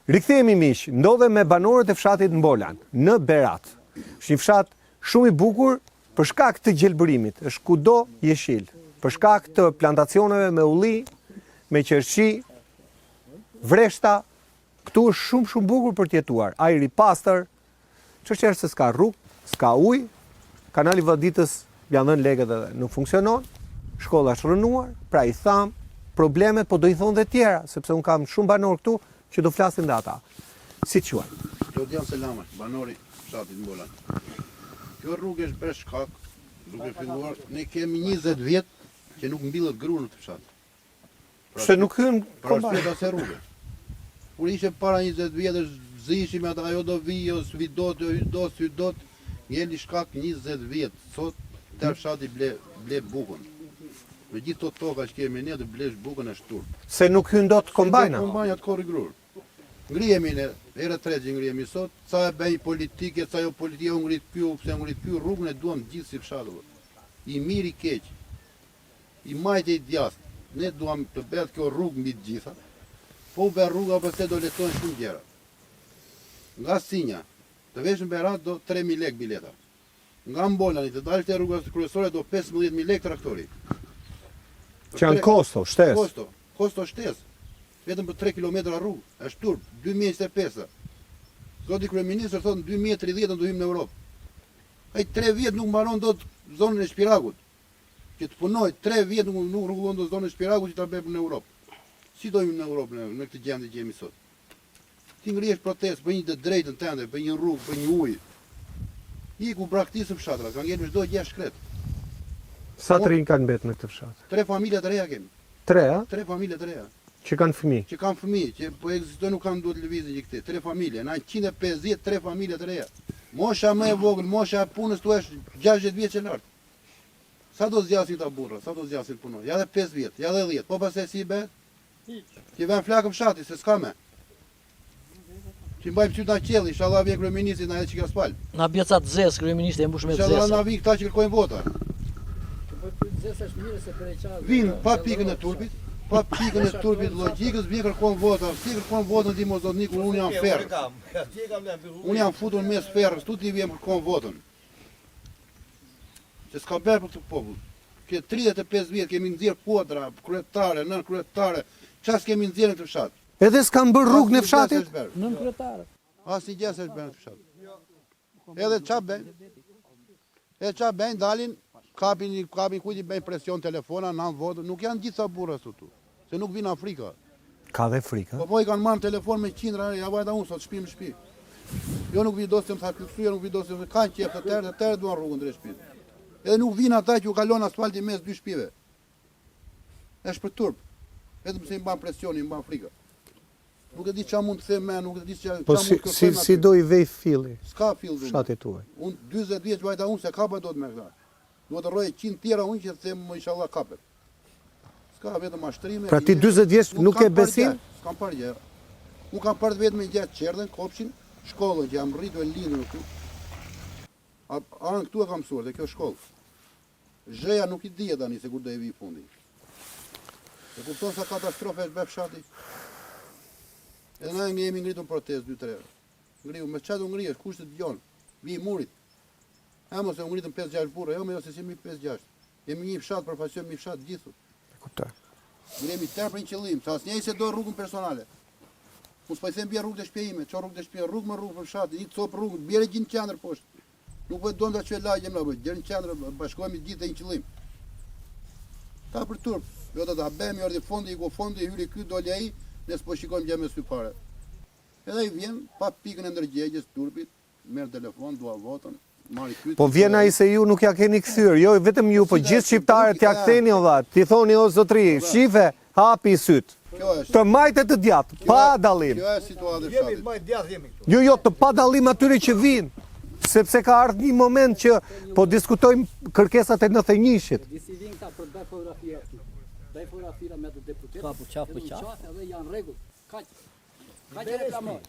Rikthehemi miq, ndodhe me banorët e fshatit Mbolan, në Berat. Është një fshat shumë i bukur për shkak të gjelbërimit, është kudo jeshil, për shkak të plantacioneve me ulli, me qershi, vreshta, këtu është shumë bukur për të jetuar. Ajri i pastër, çështja është se s'ka rrugë, s'ka ujë, kanali Vaditës janë dhënë lekët edhe nuk funksionon, shkolla është rënuar, pra i tham problemet, po do i thonë dhe tjera, sepse unë kam shumë banor këtu që do flasin dhe ata. Si quaj? Lodian Selama, banori fshatit Mbolan. Kjo rrugë është bërë shkak, duke filluar, ne kemi 20 vjet që nuk mbillet gru në të fshat. Se nuk hyn Pra se rrugë. Kur ishe para 20 vjetësh, zishim ata, ajo do vi, jo s'vi dot, jo s'vi dot, ngeli shkak 20 vjet. Sot të fshati ble bukën. Me gjithë të toka që kemi ne, të blesh bukën e shturp. Se nuk hyn dot kombajna. Kombajna të korri grur. Ngrihemi ne, herë të tretë që ngrihemi sot, ca e bëj politike, ca jo politike, u ngrit kjo, pse ngrit kjo, rrugën e duam gjithë si fshatëve. I mirë i keq, i majtë i djathtë. Ne duam të bëhet kjo rrugë mbi të gjitha, po u bë rruga pse do letojnë shumë gjëra. Nga Sinja, të vesh në Berat do 3.000 lek bileta. Nga Mbolani të dalë të rrugës kryesore do 15.000 lek traktori. Që janë kosto, shtesë. Kosto shtesë. Vetëm për 3 km rrugë, është turp, 2025. Zoti kryeministër thotë në 2030 do hym në Europë. Ai 3 vjet nuk mbaron dot zonën e Shpiragut. Që të punoj 3 vjet nuk rregullon dot zonën e Shpiragut që ta bëjmë në Europë. Si do hym në Europë në këtë gjendje që jemi sot? Ti ngrihesh protestë për një të drejtën tënde, për një rrugë, për një ujë. Iku braktisë fshatra, kanë ngelur çdo 6 shkret. Sa të rinj kanë mbetë në këtë fshat? 3 familja të reja kemi. 3, a? 3 familja të reja. Që kanë fëmijë. Që kanë fëmijë, që po ekzistojnë nuk kanë duhet të lëvizin që këte. 3 familje, në 150, 3 familje të reja. Mosha më e vogël, mosha e punës tu është 60 vjeç e lartë. Sa do zgjasin ta burra, sa do zgjasin punoj? Ja dhe 5 vjet, ja dhe 10. Po pastaj si bëhet? Ti vën flakë fshati se s'ka më. Ti mbajmë qytet na qelli, inshallah vjen kryeministri na që ka spal. Na bie ca të zez, kryeministri e mbush me Inshallah zez. na vin këta që kërkojnë vota. Vin pa pikën e turpit. Pa pikën e turpit logjikës, vjen kërkon vota, si kërkon votën ti mosdotnik, unë jam ferr. Unë jam futur mes ferrës, tu ti vjen kërkon votën. Se s'ka bërë për këtë popull. Që 35 vjet kemi nxjerr kuadra, kryetare, nën kryetare, çfarë kemi nxjerrë në këtë fshat? Edhe s'kan bërë rrugë në fshatit? Nën kryetare. Asnjë gjë s'është bërë në fshat. Edhe ç'a bën? Ç'a bën, dalin, kapin kujt i bëjnë presion telefona, nan votë, nuk janë gjithsa burra këtu. Se nuk vinë Afrika. Ka dhe frikë. Po i kanë marrë telefon me qindra, ja vajta unë sot shtëpi në shtëpi. Jo nuk vi dosë më tha këtu, nuk vi dosë më kanë qef të tërë duan rrugën drejt shtëpisë. Edhe nuk vinë ata që u kalon asfalti mes dy shtëpive. Është për turp. Vetëm se i mban presion, i mban frikë. Nuk e di çfarë mund të them më, nuk e di çfarë Po si do i vej filli? S'ka fill. Fshatit tuaj. Unë 40 vjeç vajta unë se kapa dot me këta. Duhet të rroj 100 tjera unë që të them inshallah kapet. S'ka vetëm mashtrime. Pra ti 40 vjeç nuk e besim? S'kam parë gjë. Unë kam parë vetëm gjatë qerdhen, kopshin, shkollën që jam rritur e lindur këtu. Anë këtu e kam mësuar dhe kjo shkollë. Zheja nuk i dihet tani se kur do e vi fundi. E kupton sa katastrofë është bërë fshati. Edhe na jemi ngritur protestë 2-3 herë. Ngriu me çfarë do ngrihesh, kush të dëgjon? Vi i murit. Mos e ngritëm 5-6 burra, jo se si mi 5-6. Jemi një fshat, përfaqësojmë një fshat gjithu. E kuptoj. Ngremi tërë për një qëllim, sa asnjëri se do rrugën personale. Unë s'po i them bie rrugë të shtëpia ime, ço rrugë të shtëpia, rrugë më rrugë për fshat, një cop rrugë, bie gjin qendër poshtë. Nuk po don ta çoj lagjem na, po gjën qendër, bashkohemi gjithë në një qëllim. Ka për turp, jo do ta bëjmë ordi fondi, ku fondi hyri ky doli ai, ne s'po shikojmë gjë me sy fare. Edhe i vjen pa pikën e ndërgjegjes turpit, merr telefon, dua votën. Po vjen ai se ju nuk ja keni kthyer, jo vetëm ju, po gjithë shqiptarët ja ktheni o valla. Ti thoni o zotri, shife, hapi syt. Të majtë të djathtë, pa dallim. Kjo është situata e fshatit. Jo, të pa dallim atyre që vinë. Sepse ka ardhur një moment që po diskutojmë kërkesat e 91-shit. Disi vinë këta për bëj fotografia. Bëj fotografia me të deputet. Ka po qaf. Edhe janë rregull. Kaq. Kaq e reklamoj.